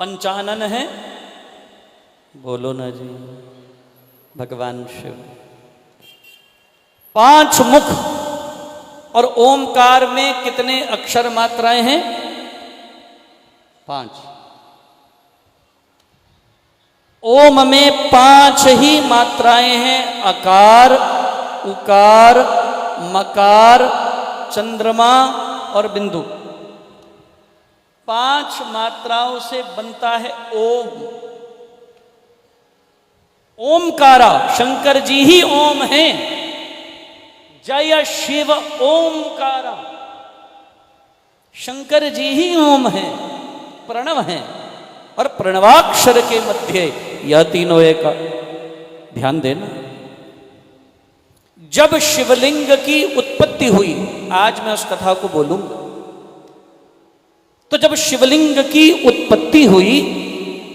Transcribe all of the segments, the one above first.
पंचानन है, बोलो ना जी, भगवान शिव। 5 मुख और ओमकार में कितने अक्षर मात्राएं हैं? 5। ओम में 5 ही मात्राएं हैं, अकार, उकार, मकार, चंद्रमा और बिंदु। 5 मात्राओं से बनता है ओम। ओमकारा, शंकर जी ही ओम हैं। जय शिव ओमकारा, शंकर जी ही ओम हैं, प्रणव हैं। और प्रणवाक्षर के मध्य यह तीनों एक। ध्यान देना, जब शिवलिंग की उत्पत्ति हुई, आज मैं उस कथा को बोलूंगा, तो जब शिवलिंग की उत्पत्ति हुई,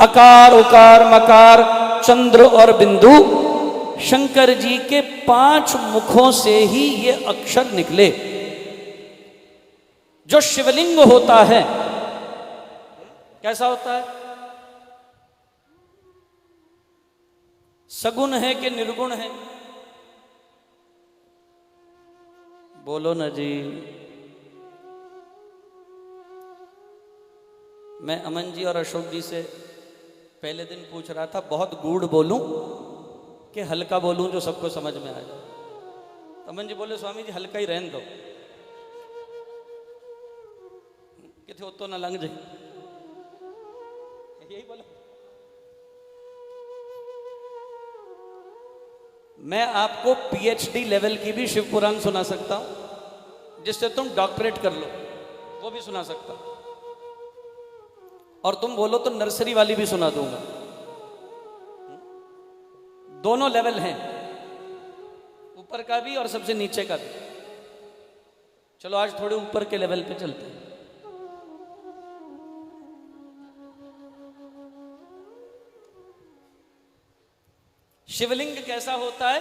अकार, उकार, मकार, चंद्र और बिंदु, शंकर जी के 5 मुखों से ही ये अक्षर निकले। जो शिवलिंग होता है कैसा होता है? सगुण है कि निर्गुण है? बोलो ना जी। मैं अमन जी और अशोक जी से पहले दिन पूछ रहा था, बहुत गूढ़ बोलूं कि हल्का बोलूं जो सबको समझ में आ जाए। अमन जी बोले, स्वामी जी हल्का ही रहने दो, किथे हो तो ना लंघ जाए, यही बोला। मैं आपको पीएचडी लेवल की भी शिव पुराण सुना सकता हूं, जिससे तुम डॉक्टरेट कर लो, वो भी सुना सकता हूं। और तुम बोलो तो नर्सरी वाली भी सुना दूंगा। दोनों लेवल हैं, ऊपर का भी और सबसे नीचे का भी। चलो आज थोड़े ऊपर के लेवल पे चलते हैं। शिवलिंग कैसा होता है?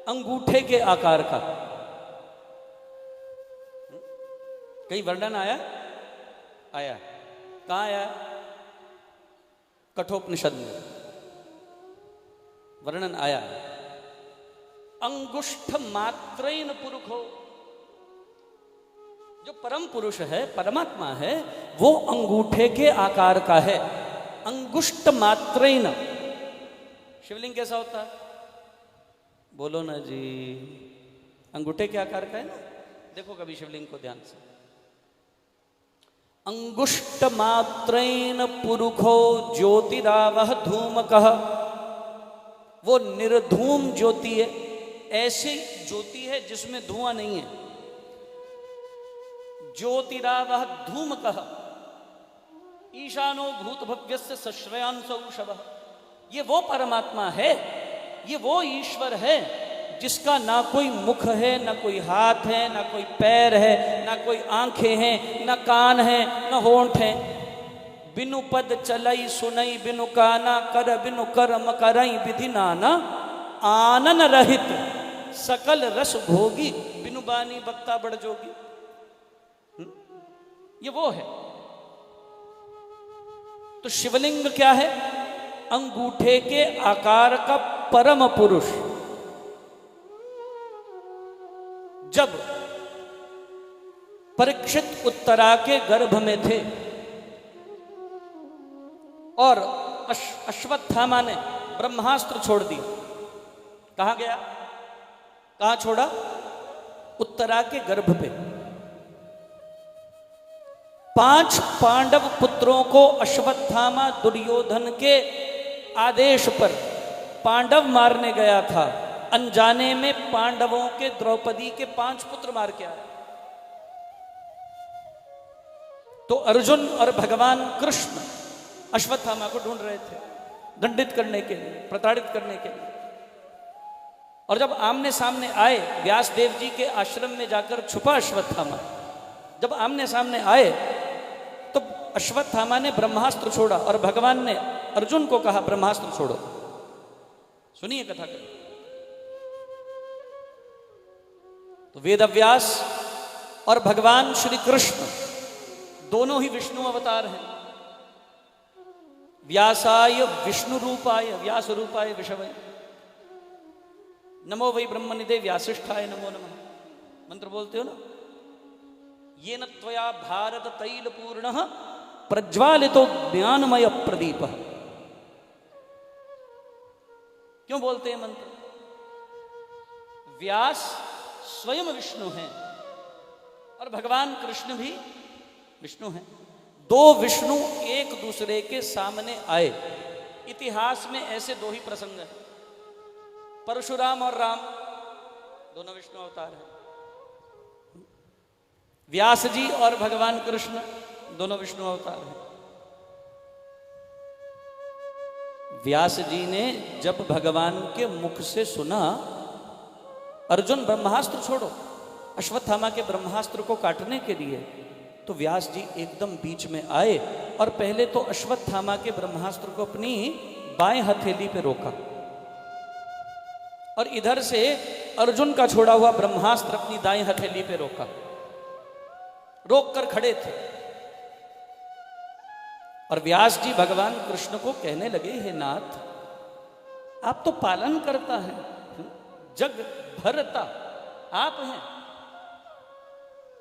अंगूठे के आकार का। कहीं वर्णन आया? आया। कहां आया? कठोपनिषद में वर्णन आया। अंगुष्ठ मात्रेन पुरुषो, जो परम पुरुष है, परमात्मा है, वो अंगूठे के आकार का है। अंगुष्ठ मात्रेन। शिवलिंग कैसा होता है? बोलो ना जी, अंगूठे के आकार का है ना। देखो कभी शिवलिंग को ध्यान से। अंगुष्ठ मात्रेन पुरुषो ज्योतिरावह धूमकः, वो निर्धूम ज्योति है। ऐसी ज्योति है जिसमें धुआं नहीं है। ज्योतिरावह धूमकः ईशानो भूत भव्यस्य सश्रयांसो शवः। ये वो परमात्मा है, ये वो ईश्वर है जिसका ना कोई मुख है, ना कोई हाथ है, ना कोई पैर है, ना कोई आंखें हैं, ना कान है, ना होंठ है। बिनु पद चलई सुनई बिनु काना, कर बिनु कर्म करई विधि नाना। आनन रहित सकल रस भोगी, बिनु बानी बक्ता बड़ जोगी। ये वो है। तो शिवलिंग क्या है? अंगूठे के आकार का परम पुरुष। जब परीक्षित उत्तरा के गर्भ में थे और अश्वत्थामा ने ब्रह्मास्त्र छोड़ दिया, कहां गया? कहां छोड़ा? उत्तरा के गर्भ पे। 5 पांडव पुत्रों को अश्वत्थामा दुर्योधन के आदेश पर पांडव मारने गया था। अनजाने में पांडवों के द्रौपदी के 5 पुत्र मार के आए। तो अर्जुन और भगवान कृष्ण अश्वत्थामा को ढूंढ रहे थे, दंडित करने के लिए, प्रताड़ित करने के लिए। और जब आमने सामने आए, व्यास देव जी के आश्रम में जाकर छुपा अश्वत्थामा। जब आमने सामने आए तो अश्वत्थामा ने ब्रह्मास्त्र छोड़ा और भगवान ने अर्जुन को कहा ब्रह्मास्त्र छोड़ो। सुनिए कथा करें। तो वेदव्यास और भगवान श्री कृष्ण दोनों ही विष्णु अवतार हैं। व्यासाय विष्णु रूपाय व्यास रूपाय विषवय नमो वै ब्रह्मनिधे व्यासिष्ठाय नमो नमः। मंत्र बोलते हो ना, ये न त्वया भारत तैल पूर्ण प्रज्वालितो ज्ञानमय प्रदीप। क्यों बोलते हैं मंत्र? व्यास स्वयं विष्णु हैं और भगवान कृष्ण भी विष्णु हैं। दो विष्णु एक दूसरे के सामने आए। इतिहास में ऐसे दो ही प्रसंग हैं, परशुराम और राम, दोनों विष्णु अवतार हैं। व्यास जी और भगवान कृष्ण दोनों विष्णु अवतार हैं। व्यास जी ने जब भगवान के मुख से सुना, अर्जुन ब्रह्मास्त्र छोड़ो, अश्वत्थामा के ब्रह्मास्त्र को काटने के लिए, तो व्यास जी एकदम बीच में आए और पहले तो अश्वत्थामा के ब्रह्मास्त्र को अपनी बाएं हथेली पे रोका और इधर से अर्जुन का छोड़ा हुआ ब्रह्मास्त्र अपनी दाएं हथेली पे रोका, रोक कर खड़े थे। और व्यास जी भगवान कृष्ण को कहने लगे, हे नाथ, आप तो पालन करता है, जग भरता आप हैं,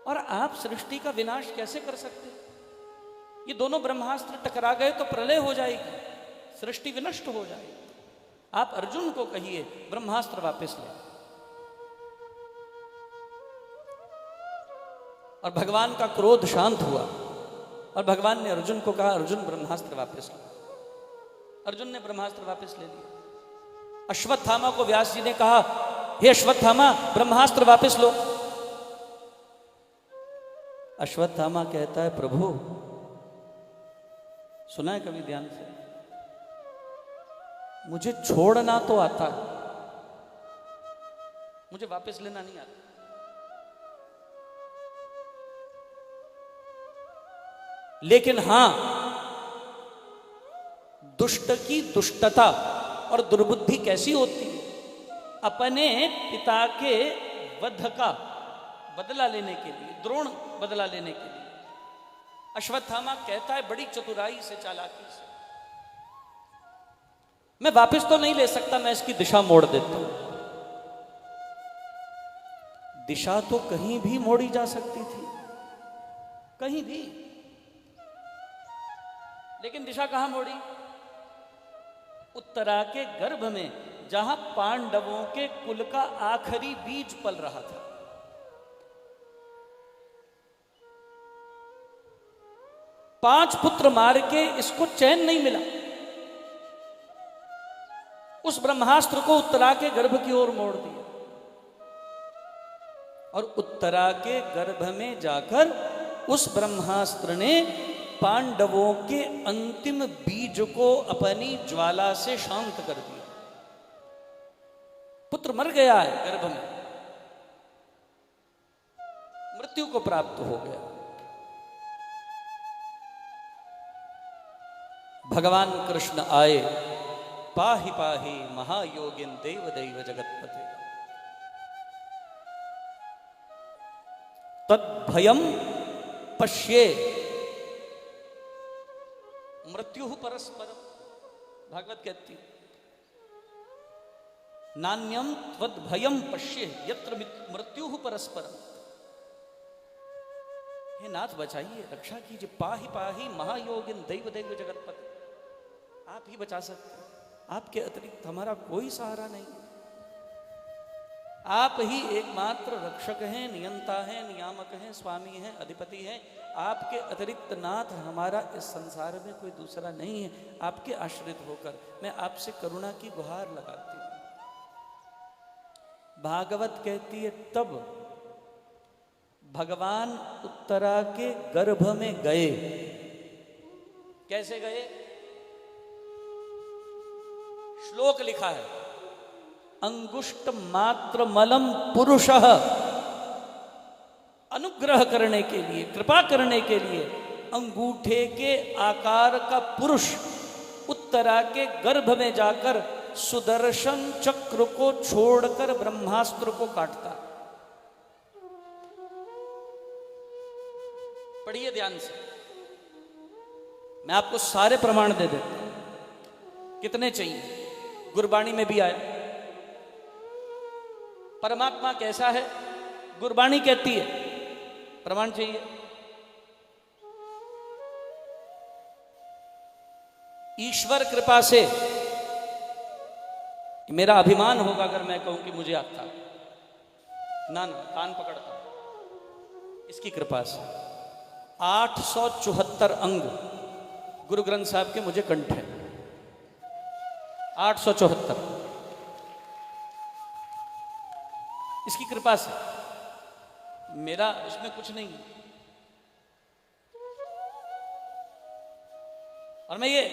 और आप सृष्टि का विनाश कैसे कर सकते? ये दोनों ब्रह्मास्त्र टकरा गए तो प्रलय हो जाएगी, सृष्टि विनष्ट हो जाएगी। आप अर्जुन को कहिए ब्रह्मास्त्र वापस ले। और भगवान का क्रोध शांत हुआ और भगवान ने अर्जुन को कहा, अर्जुन ब्रह्मास्त्र वापस लो। अर्जुन ने ब्रह्मास्त्र वापस ले लिया। अश्वत्थामा को व्यास जी ने कहा, हे अश्वत्थामा, ब्रह्मास्त्र वापस लो। अश्वत्थामा कहता है, प्रभु, सुना है कभी ध्यान से, मुझे छोड़ना तो आता है, मुझे वापस लेना नहीं आता। लेकिन हां, दुष्ट की दुष्टता और दुर्बुद्धि कैसी होती है, अपने पिता के वध का बदला लेने के लिए, द्रोण बदला लेने के लिए। अश्वत्थामा कहता है बड़ी चतुराई से, चालाकी से, मैं वापस तो नहीं ले सकता, मैं इसकी दिशा मोड़ देता हूं। दिशा तो कहीं भी मोड़ी जा सकती थी, कहीं भी, लेकिन दिशा कहां मोड़ी? उत्तरा के गर्भ में, जहां पांडवों के कुल का आखिरी बीज पल रहा था। पांच पुत्र मार के इसको चैन नहीं मिला, उस ब्रह्मास्त्र को उत्तरा के गर्भ की ओर मोड़ दिया और उत्तरा के गर्भ में जाकर उस ब्रह्मास्त्र ने पांडवों के अंतिम बीज को अपनी ज्वाला से शांत कर दिया। पुत्र मर गया है गर्भ में, मृत्यु को प्राप्त हो गया। भगवान कृष्ण आए, पाहि पाहि महायोगिन देव देव जगतपते, तद्भयम पश्ये मृत्यु परस्परम। भागवत कहती, नान्यम त्वद्भयम पश्ये यत्र मृत्यु परस्परम। हे नाथ, बचाइए, रक्षा कीजिए, पाहि पाहि महायोगिन देव देव जगतपते, आप ही बचा सकते हैं, आपके अतिरिक्त हमारा कोई सहारा नहीं। आप ही एकमात्र रक्षक हैं, नियंता हैं, नियामक हैं, स्वामी हैं, अधिपति हैं। आपके अतिरिक्त नाथ हमारा इस संसार में कोई दूसरा नहीं है। आपके आश्रित होकर मैं आपसे करुणा की गुहार लगाती हूं। भागवत कहती है, तब भगवान उत्तरा के गर्भ में गए। कैसे गए? श्लोक लिखा है, अंगुष्ट मात्र मलम पुरुषः, अनुग्रह करने के लिए, कृपा करने के लिए अंगूठे के आकार का पुरुष उत्तरा के गर्भ में जाकर सुदर्शन चक्र को छोड़कर ब्रह्मास्त्र को काटता। पढ़िए ध्यान से, मैं आपको सारे प्रमाण दे देता हूं। कितने चाहिए? गुरबाणी में भी आया। परमात्मा कैसा है गुरबाणी कहती है, प्रमाण चाहिए। ईश्वर कृपा से, मेरा अभिमान होगा अगर मैं कहूं कि मुझे आता, ना ना, कान पकड़ता, इसकी कृपा से 874 अंग गुरु ग्रंथ साहब के मुझे कंठ है। 874, इसकी कृपा से, मेरा उसमें कुछ नहीं है। और मैं ये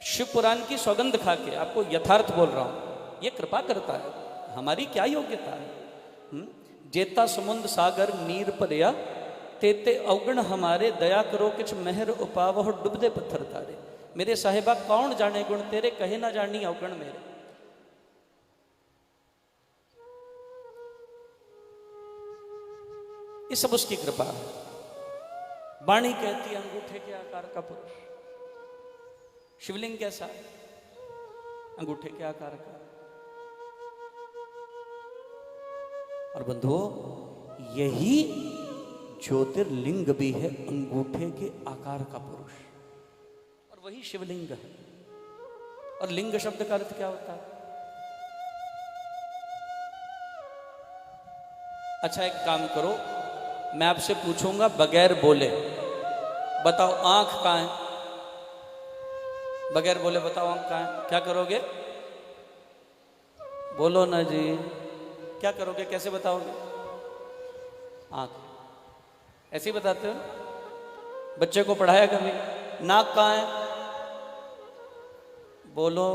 शिव पुराण की सौगंध खा के आपको यथार्थ बोल रहा हूं, ये कृपा करता है, हमारी क्या योग्यता है? जेता समुंद सागर नीर परया, तेते अवगण हमारे, दया करो किछ मेहर उपावह डुबदे पत्थर तारे। मेरे साहिबा कौन जाने गुण तेरे, कहे ना जानी अवगण मेरे। ये सब उसकी कृपा है। वाणी कहती है अंगूठे के आकार का पुरुष। शिवलिंग कैसा है? अंगूठे के आकार का। और बंधुओं, यही ज्योतिर्लिंग भी है अंगूठे के आकार का पुरुष, और वही शिवलिंग है। और लिंग शब्द का अर्थ क्या होता है? अच्छा, एक काम करो, मैं आपसे पूछूंगा बगैर बोले, बताओ आंख कहां है? बगैर बोले बताओ आंख कहां है? क्या करोगे? बोलो ना जी, क्या करोगे? कैसे बताओगे? आंख ऐसे ही बताते हो? बच्चे को पढ़ाया कभी? नाक कहां है? बोलो।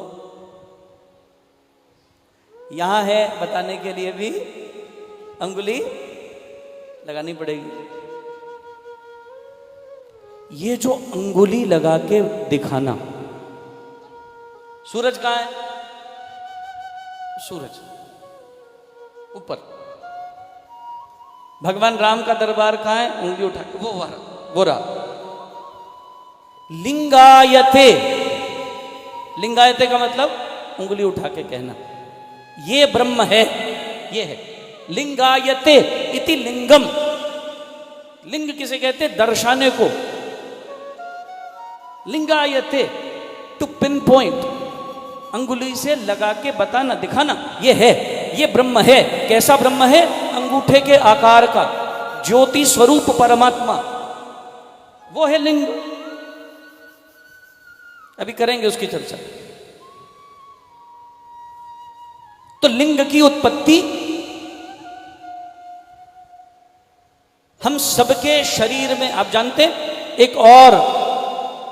यहां है बताने के लिए भी अंगुली लगानी पड़ेगी। ये जो अंगुली लगा के दिखाना, सूरज कहां है? सूरज ऊपर। भगवान राम का दरबार कहां है? उंगली उठा के, वो रहा। लिंगायते, लिंगायते का मतलब उंगली उठा के कहना, ये ब्रह्म है, ये है। लिंगायते इति लिंगम। लिंग किसे कहते? दर्शाने को। लिंगायते, टू पिन पॉइंट, अंगुली से लगा के बताना, दिखाना, ये है, ये ब्रह्म है। कैसा ब्रह्म है? अंगूठे के आकार का, ज्योति स्वरूप परमात्मा, वो है लिंग। अभी करेंगे उसकी चर्चा। तो लिंग की उत्पत्ति हम सबके शरीर में, आप जानते हैं, एक और,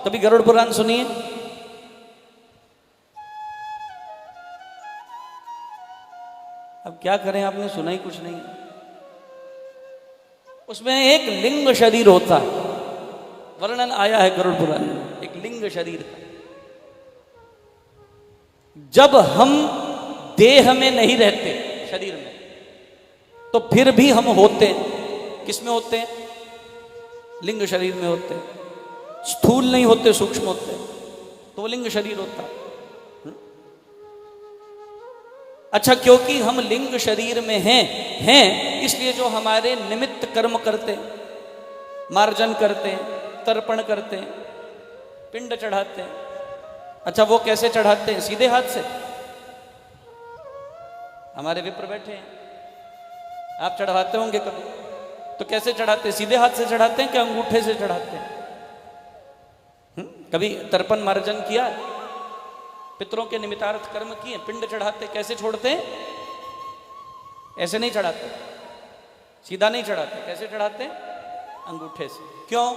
कभी गरुड़ पुराण सुनिए। अब क्या करें, आपने सुना ही कुछ नहीं। उसमें एक लिंग शरीर होता है, वर्णन आया है गरुड़ पुराण में, एक लिंग शरीर का। जब हम देह में नहीं रहते, शरीर में, तो फिर भी हम होते हैं। किसमें होते हैं? लिंग शरीर में होते हैं। स्थूल नहीं होते, सूक्ष्म होते हैं, तो वो लिंग शरीर होता है। अच्छा, क्योंकि हम लिंग शरीर में हैं इसलिए जो हमारे निमित्त कर्म करते हैं, मार्जन करते हैं, तर्पण करते हैं, पिंड चढ़ाते हैं। अच्छा, वो कैसे चढ़ाते हैं? सीधे हाथ से। हमारे विप्र बैठे हैं, आप चढ़ाते होंगे कभी, तो कैसे चढ़ाते हैं? सीधे हाथ से चढ़ाते हैं कि अंगूठे से चढ़ाते हैं? कभी तर्पण मार्जन किया? पितरों के निमित्तार्थ कर्म किए, पिंड चढ़ाते, कैसे छोड़ते हैं? ऐसे नहीं चढ़ाते, सीधा नहीं चढ़ाते। कैसे चढ़ाते हैं? अंगूठे से। क्यों?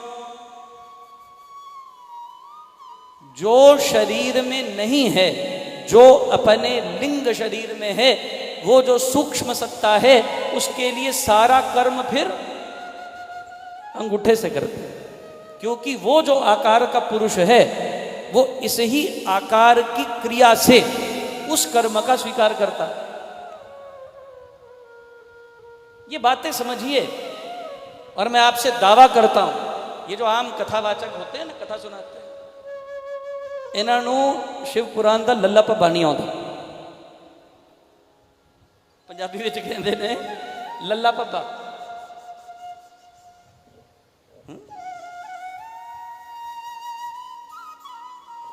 जो शरीर में नहीं है, जो अपने लिंग शरीर में है, वो जो सूक्ष्म सत्ता है, उसके लिए सारा कर्म फिर अंगूठे से करते हैं। क्योंकि वो जो आकार का पुरुष है, वो इस ही आकार की क्रिया से उस कर्म का स्वीकार करता है। ये बातें समझिए। और मैं आपसे दावा करता हूं, ये जो आम कथावाचक होते हैं ना, कथा सुनाते हैं, ਇਹਨਾਂ ਨੂੰ ਸ਼ਿਵ ਪੁਰਾਣ ਦਾ ਲੱਲਾ ਪੱਬਾ ਨਹੀਂ ਆਉਂਦਾ। ਪੰਜਾਬੀ ਵਿੱਚ ਕਹਿੰਦੇ ਨੇ ਲੱਲਾ ਪੱਬਾ।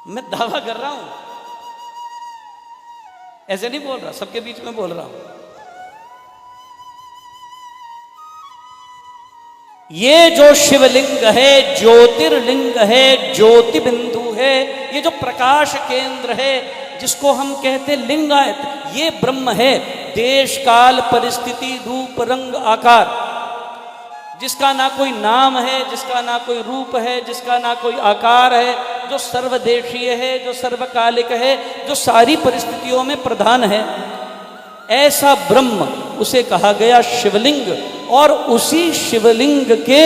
मैं दावा कर रहा हूं, ऐसे नहीं बोल रहा, सबके बीच में बोल रहा हूं। ये जो शिवलिंग है, ज्योतिर्लिंग है, ज्योति बिंदु है, ये जो प्रकाश केंद्र है जिसको हम कहते लिंगायत, ये ब्रह्म है। देश काल परिस्थिति रूप रंग आकार, जिसका ना कोई नाम है, जिसका ना कोई रूप है, जिसका ना कोई आकार है, जो सर्वदेशीय है, जो सर्वकालिक है, जो सारी परिस्थितियों में प्रधान है, ऐसा ब्रह्म उसे कहा गया शिवलिंग। और उसी शिवलिंग के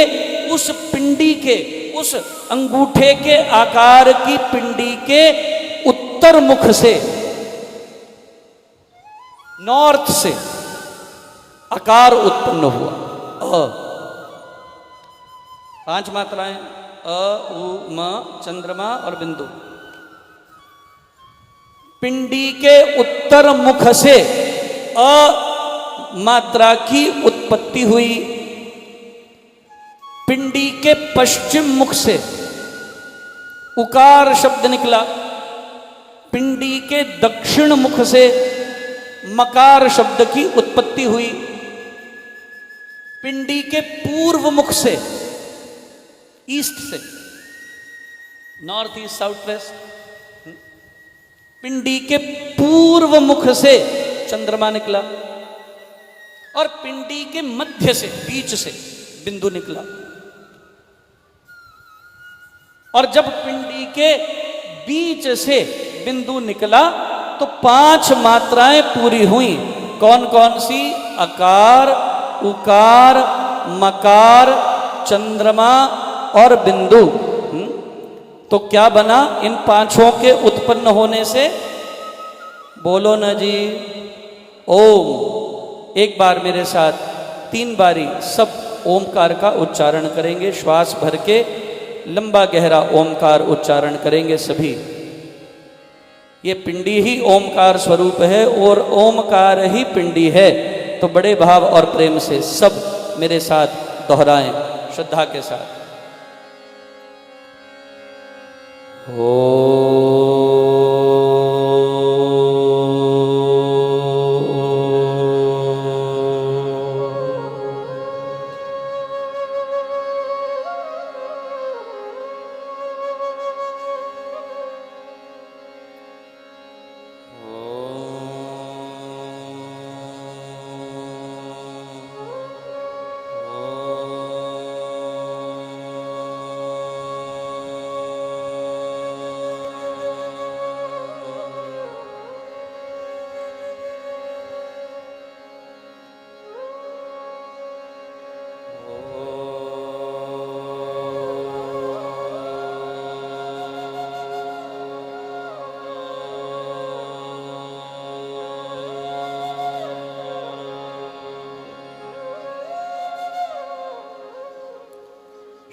उस पिंडी के, उस अंगूठे के आकार की पिंडी के उत्तर मुख से, नॉर्थ से आकार उत्पन्न हुआ। 5 मात्राएं अ, उ, म, चंद्रमा और बिंदु। पिंडी के उत्तर मुख से अ मात्रा की उत्पत्ति हुई। पिंडी के पश्चिम मुख से उकार शब्द निकला। पिंडी के दक्षिण मुख से मकार शब्द की उत्पत्ति हुई। पिंडी के पूर्व मुख से, ईस्ट से, नॉर्थ ईस्ट साउथ वेस्ट, पिंडी के पूर्व मुख से चंद्रमा निकला। और पिंडी के मध्य से, बीच से बिंदु निकला। और जब पिंडी के बीच से बिंदु निकला तो 5 मात्राएं पूरी हुई। कौन कौन सी? अकार, उकार, मकार, चंद्रमा और बिंदु। तो क्या बना इन 5 के उत्पन्न होने से? बोलो ना जी, ओम। एक बार मेरे साथ 3 बारी सब ओमकार का उच्चारण करेंगे। श्वास भर के लंबा गहरा ओमकार उच्चारण करेंगे सभी। ये पिंडी ही ओमकार स्वरूप है और ओमकार ही पिंडी है। तो बड़े भाव और प्रेम से सब मेरे साथ दोहराएं, श्रद्धा के साथ।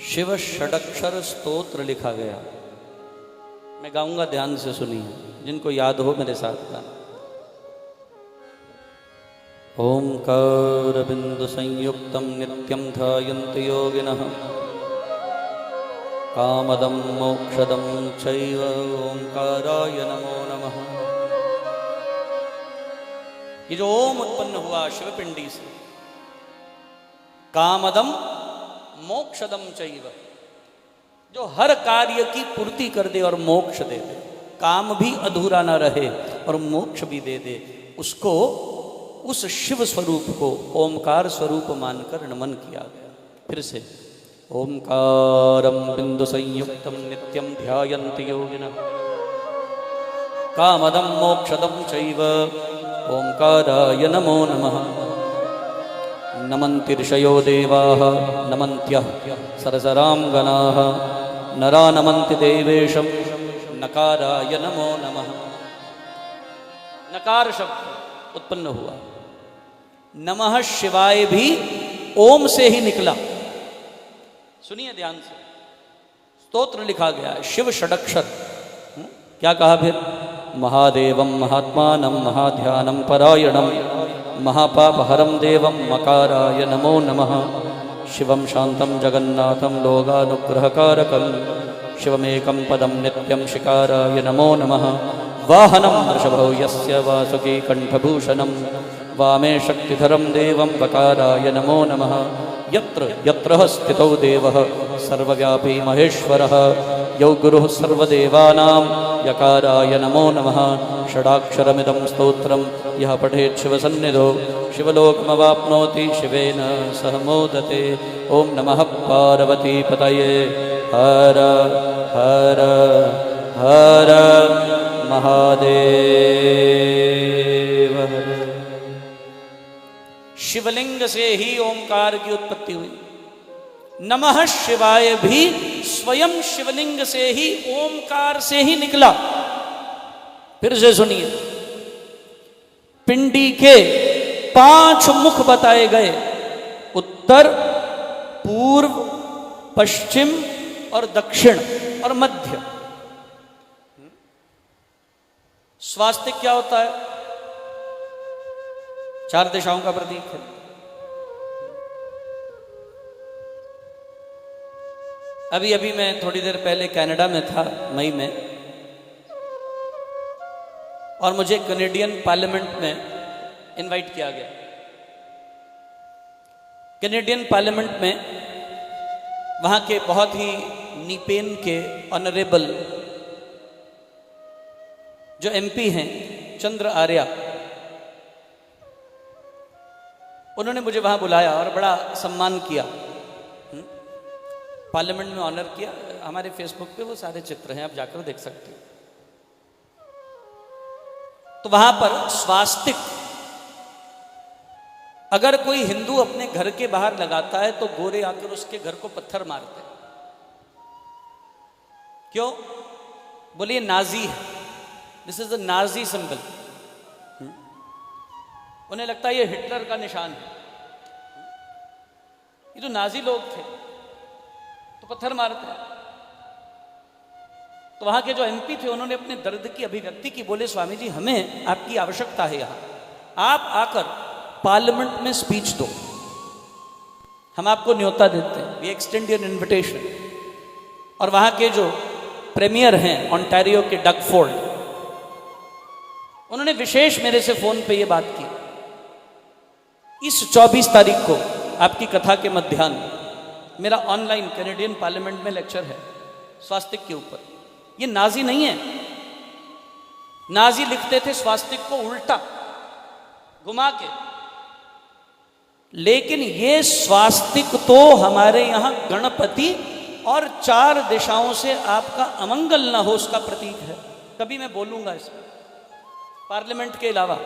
शिव षडक्षर स्तोत्र लिखा गया। मैं गाऊंगा, ध्यान से सुनिए, जिनको याद हो मेरे साथ गाना। ओंकार बिंदु संयुक्तम नित्यं ध्यायन्ति योगिनः कामदं मोक्षदं चैव ओंकाराय नमो नमः। ये जो ओम उत्पन्न हुआ शिवपिंडी से, कामदम मोक्षदम चैव, जो हर कार्य की पूर्ति कर दे और मोक्ष दे दे, काम भी अधूरा ना रहे और मोक्ष भी दे दे, उसको, उस शिव स्वरूप को ओमकार स्वरूप मानकर नमन किया गया। फिर से ओमकारं बिंदु संयुक्तम नित्यं ध्यायन्ति योगिनः कामदं मोक्षदं चैव ओंकाराय नमो नमः। नमन्ति ऋषयो देवाः नमन्त्यः सरसरां गणाः नरा नमन्ति देवेशं नकाराय नमो नमः। नकार शब्द उत्पन्न हुआ। नमः शिवाय भी ओम से ही निकला। सुनिए ध्यान से, स्तोत्र लिखा गया है शिव षडक्षर। क्या कहा फिर? महादेवं महात्मानं महाध्यानं परायणं महापापहरं देवं मकाराय नमो नमः। शिवं शान्तं जगन्नाथं लोकानुग्रहकारकं शिवमेकं पदं नित्यं शिकाराय नमो नमः। वाहनं वृषभो यस्य वासुकी कण्ठभूषणं वामे शक्तिधरं देवं वकाराय नमो नमः। यत्र यत्र स्थितौ देवः सर्वव्यापी महेश्वरः यौ गुरुः सर्वदेवानां यकाराय नमो नमः। षडाक्षरमिदं स्तोत्रं यः पठेत् शिवसन्निधौ शिवलोकमवाप्नोति शिवेन सह मोदते। ॐ नमः पार्वतीपतये। हर हर हर महादेव। शिवलिंग से ही ओंकार की उत्पत्ति हुई। नमः शिवाय भी स्वयं शिवलिंग से ही ओंकार से ही निकला। फिर से सुनिए, पिंडी के 5 मुख बताए गए, उत्तर, पूर्व, पश्चिम और दक्षिण और मध्य। स्वास्तिक क्या होता है? 4 दिशाओं का प्रतीक है। अभी अभी मैं थोड़ी देर पहले कनाडा में था, मई में, और मुझे कनेडियन पार्लियामेंट में इनवाइट किया गया। कनेडियन पार्लियामेंट में वहाँ के बहुत ही नीपेन के ऑनरेबल जो एमपी हैं, चंद्र आर्या, उन्होंने मुझे वहाँ बुलाया और बड़ा सम्मान किया, पार्लियामेंट में ऑनर किया। हमारे फेसबुक पे वो सारे चित्र हैं, आप जाकर देख सकते हो। तो वहां पर स्वास्तिक अगर कोई हिंदू अपने घर के बाहर लगाता है तो गोरे आकर उसके घर को पत्थर मारते हैं। क्यों? बोले ये नाजी है, this is the Nazi symbol. उन्हें लगता है ये हिटलर का निशान है। ये जो नाजी लोग थे तो पत्थर मारते हैं। तो वहां के जो एमपी थे उन्होंने अपने दर्द की अभिव्यक्ति की। बोले स्वामी जी हमें आपकी आवश्यकता है, यहां आप आकर पार्लियामेंट में स्पीच दो, हम आपको न्योता देते हैं, वी एक्सटेंड योर इन्विटेशन। और वहां के जो प्रीमियर हैं ओंटारियो के डगफोर्ड, उन्होंने विशेष मेरे से फोन पे ये बात की, इस 24 तारीख को आपकी कथा के मध्याह्न मेरा ऑनलाइन कैनेडियन पार्लियामेंट में लेक्चर है स्वास्तिक के ऊपर। ये नाजी नहीं है, नाजी लिखते थे स्वास्तिक को उल्टा घुमा के, लेकिन ये स्वास्तिक तो हमारे यहां गणपति और 4 दिशाओं से आपका अमंगल ना हो उसका प्रतीक है। कभी मैं बोलूंगा इसमें पार्लियामेंट के अलावा,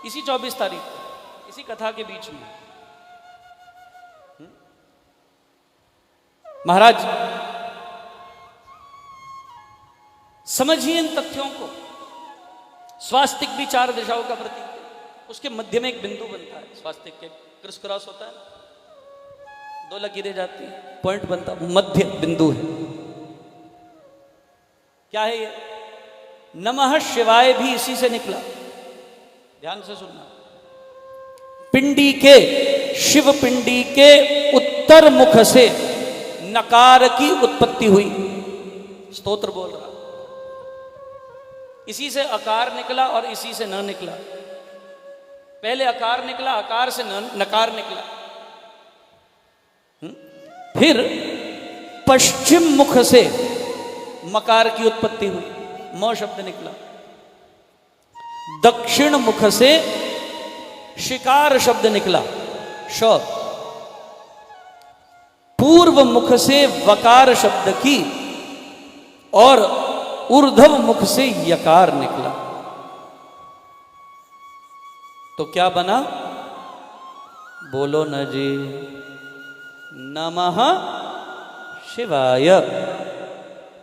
इसी 24 तारीख को, इसी कथा के बीच में। महाराज समझिए इन तथ्यों को। स्वास्तिक भी 4 दिशाओं का प्रतीक है, उसके मध्य में एक बिंदु बनता है। स्वास्तिक के क्रिस क्रॉस होता है, 2 लकीरें जाती हैं, पॉइंट बनता है, मध्य बिंदु है। क्या है ये? नमः शिवाय भी इसी से निकला। ध्यान से सुनना। पिंडी के, शिव पिंडी के उत्तर मुख से नकार की उत्पत्ति हुई। स्तोत्र बोल रहा, इसी से अकार निकला और इसी से न निकला। पहले अकार निकला, अकार से नकार निकला। फिर पश्चिम मुख से मकार की उत्पत्ति हुई, म शब्द निकला। दक्षिण मुख से शिकार शब्द निकला, श। पूर्व मुख से वकार शब्द की और ऊर्ध्व मुख से यकार निकला। तो क्या बना? बोलो न जी, नमः शिवाय,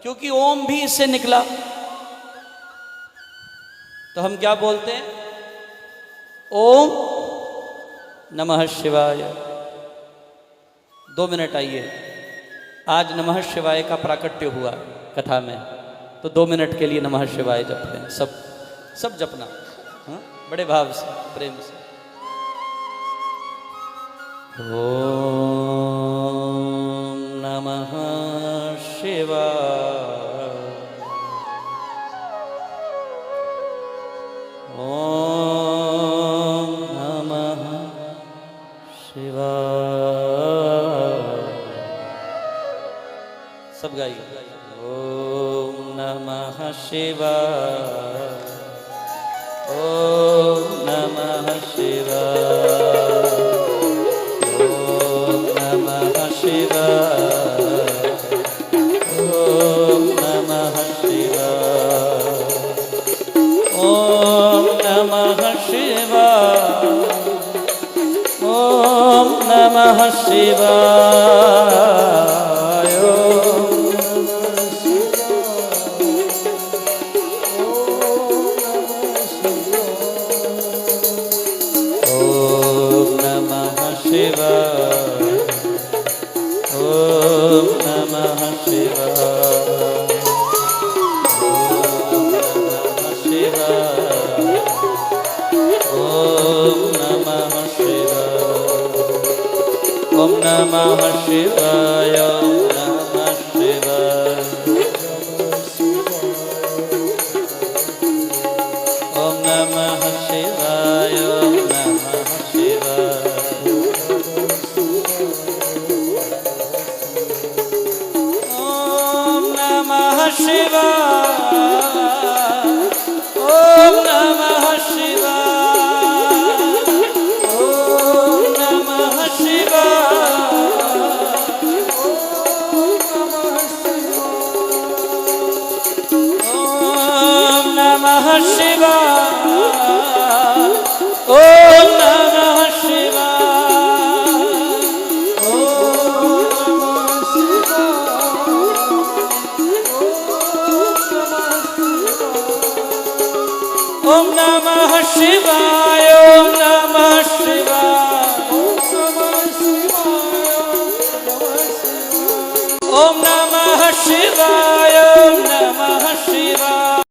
क्योंकि ओम भी इससे निकला। तो हम क्या बोलते हैं? ओम नमः शिवाय। 2 मिनट आइए, आज नमः शिवाय का प्राकट्य हुआ कथा में। तो 2 मिनट के लिए नमः शिवाय जप लें, सब जपना, हाँ? बड़े भाव से, प्रेम से। ओम नमः शिवाय, ओम नमः शिवाय। सब गाइए। ओम नमः शिवाय, ओम नमः शिवाय, ओम नमः शिवाय, ओम नमः शिवाय, ओम नमः शिवाय, ओम नमः शिवाय, ओम नमः शिवाय, ओम नमः शिवाय, ओम नमः शिवाय, ओम नमः शिवाय, ओम नमः शिवाय, ओम नमः शिवाय, ओम नमः शिवाय, ओम नमः शिवाय, ओम नमः शिवाय, ओम नमः शिवाय, ओम नमः शिवाय, ओम नमः शिवाय, ओम नमः शिवाय,